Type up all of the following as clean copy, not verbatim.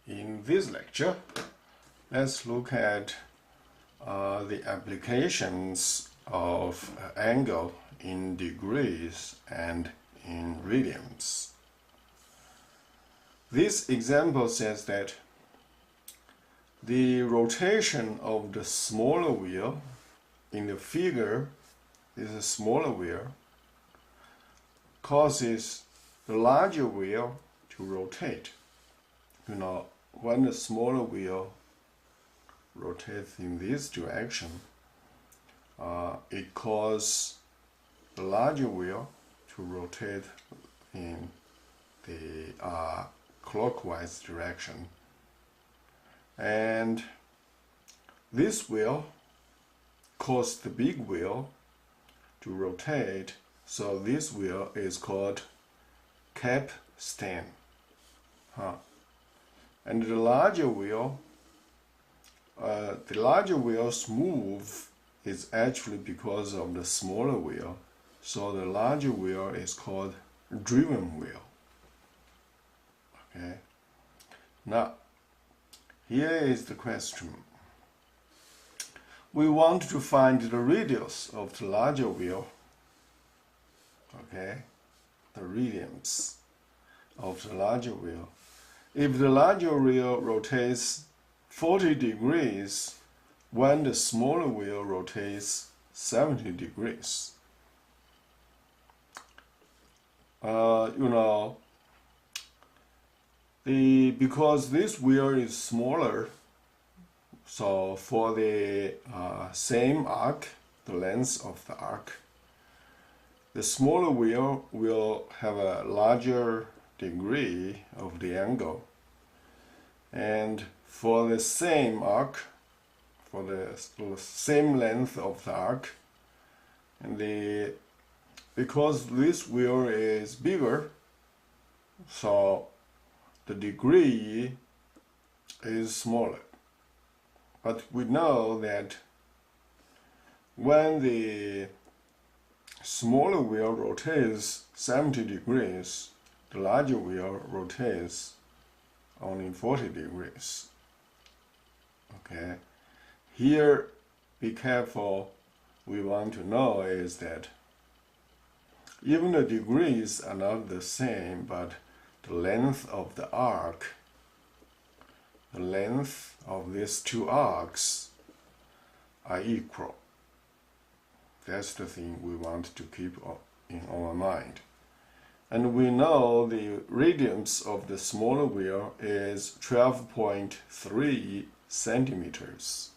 In this lecture, let's look at the applications of angle in degrees and in radians. This example says that the rotation of the smaller wheel in the figure, this is a smaller wheel, causes the larger wheel to rotate. You know, when the smaller wheel rotates in this direction, it causes the larger wheel to rotate in the clockwise direction. And this wheel causes the big wheel to rotate, so this wheel is called capstan. And the larger wheel's move is actually because of the smaller wheel, so the larger wheel is called driven wheel. Okay. Now, here is the question. We want to find the radius of the larger wheel. Okay, the radians of the larger wheel. If the larger wheel rotates 40 degrees, when the smaller wheel rotates 70 degrees. Because this wheel is smaller, so for the same arc, the length of the arc, the smaller wheel will have a larger degree of the angle. And for the same arc, for the same length of the arc, and because this wheel is bigger, so the degree is smaller. But we know that when the smaller wheel rotates 70 degrees, the larger wheel rotates only 40 degrees. Okay. Here, be careful. We want to know is that even the degrees are not the same, but the length of the arc, the length of these two arcs are equal. That's the thing we want to keep in our mind. And we know the radius of the smaller wheel is 12.3 centimeters.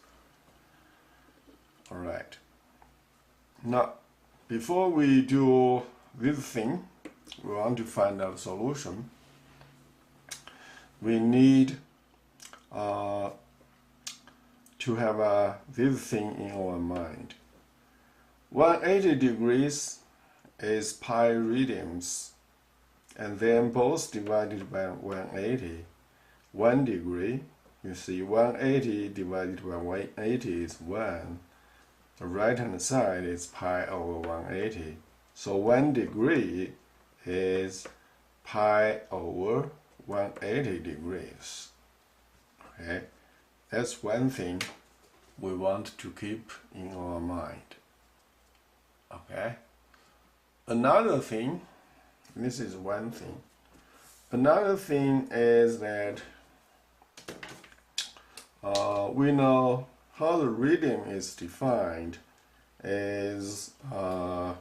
Alright. Now, before we do this thing, we want to find out a solution. We need to have this thing in our mind. 180 degrees is pi radians, and then both divided by 180. 1 degree, you see 180 divided by 180 is 1. The right hand side is pi over 180. So 1 degree is pi over 180 degrees. Okay, that's one thing we want to keep in our mind. Okay, another thing, this is one thing. Another thing is that we know how the radian is defined is the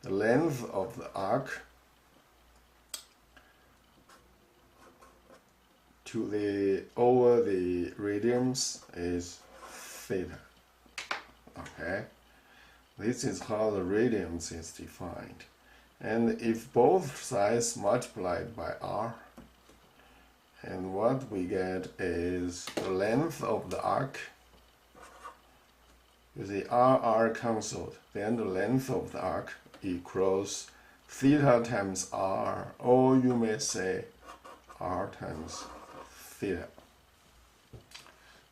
length of the arc over the radians is theta. Okay, this is how the radians is defined. And if both sides multiplied by r, and what we get is the length of the arc. You see r cancelled, then the length of the arc equals theta times r, or you may say r times theta.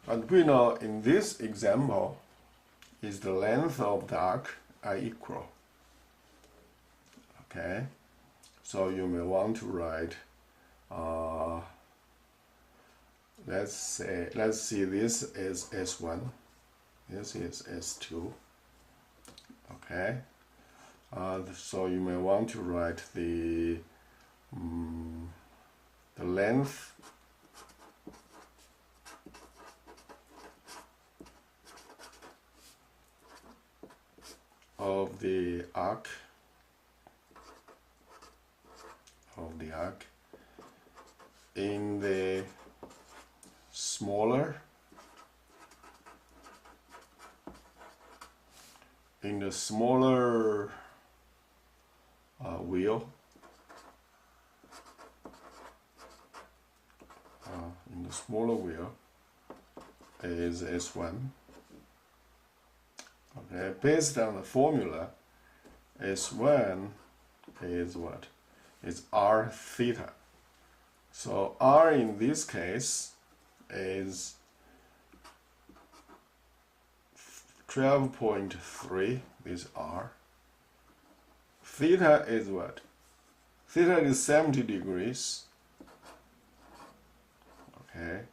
But we know in this example is the length of the arc are equal. Okay, so you may want to write let's see, this is S1, this is S2. Okay, so you may want to write the length of the arc in the smaller wheel, is S1. Okay, based on the formula, S1 is what? It's R theta. So R in this case is 12.3, this R. Theta is what? Theta is 70 degrees. Okay.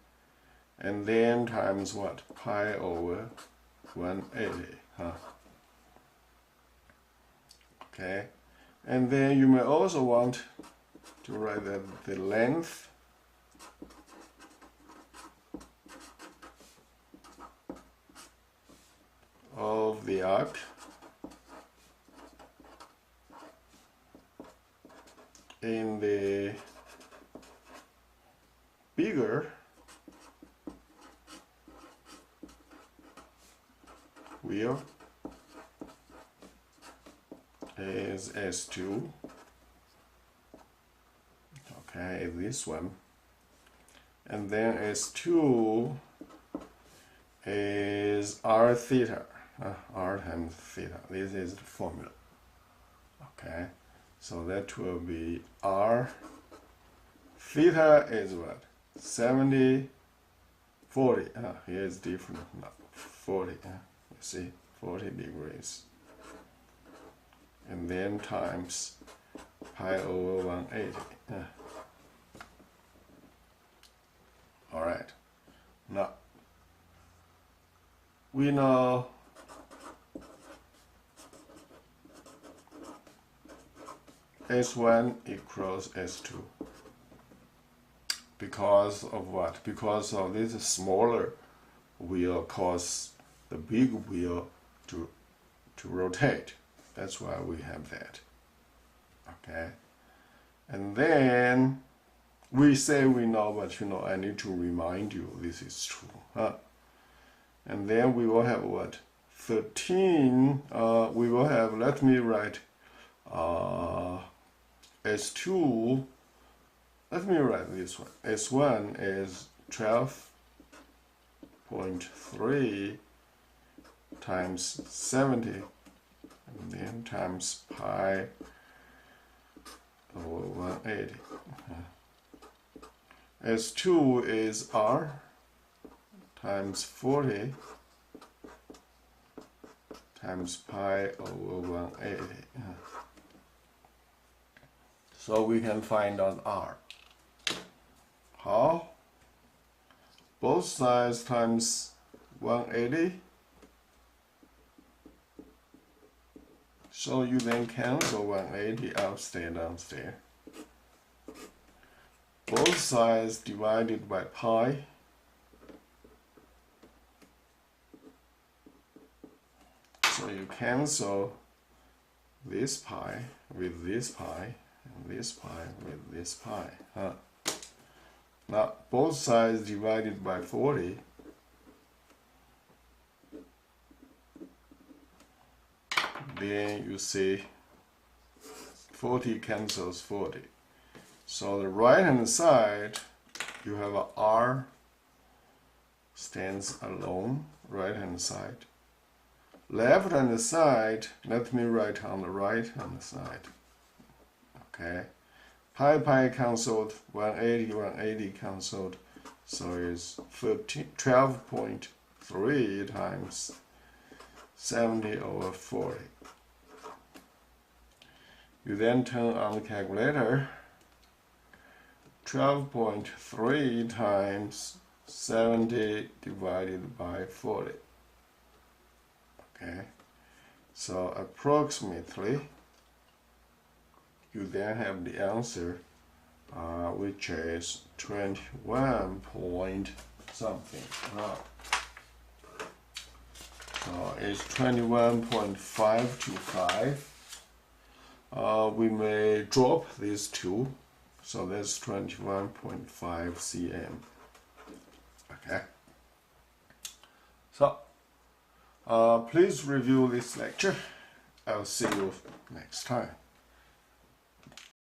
And then times what? Pi over 180. Okay. And then you may also want to write that the length of the arc in the bigger wheel is S2. Okay, this one. And then S2 is R theta. R times theta. This is the formula. Okay, so that will be R theta is what? 70, 40. Here is different now. 40. You see, 40 degrees. And then times pi over 180. All right. Now we know S1 equals S2 because of what? Because of this smaller wheel cause the big wheel to rotate. That's why we have that. Okay. And then we say we know, but I need to remind you this is true. And then we will have what? 13. We will have, let me write S2. Let me write this one. S1 is 12.3 times 70, and then times pi over 180. S2 is R times 40 times pi over 180. So we can find out R. How? Both sides times 180. So you then cancel 180 upstairs, downstairs. Both sides divided by pi. So you cancel this pi with this pi, and this pi with this pi. Now both sides divided by 40. Then you see 40 cancels 40. So the right hand side, you have a R stands alone, right hand side. Left hand side, let me write on the right hand side. Okay. Pi cancelled, 180 cancelled, so it's 12.3 times 70 over 40. You then turn on the calculator. 12.3 times 70 divided by 40. Okay, so approximately you then have the answer, which is 21 point something. So it's 21.525. We may drop these two, so that's 21.5 cm. Okay. So please review this lecture. I'll see you next time.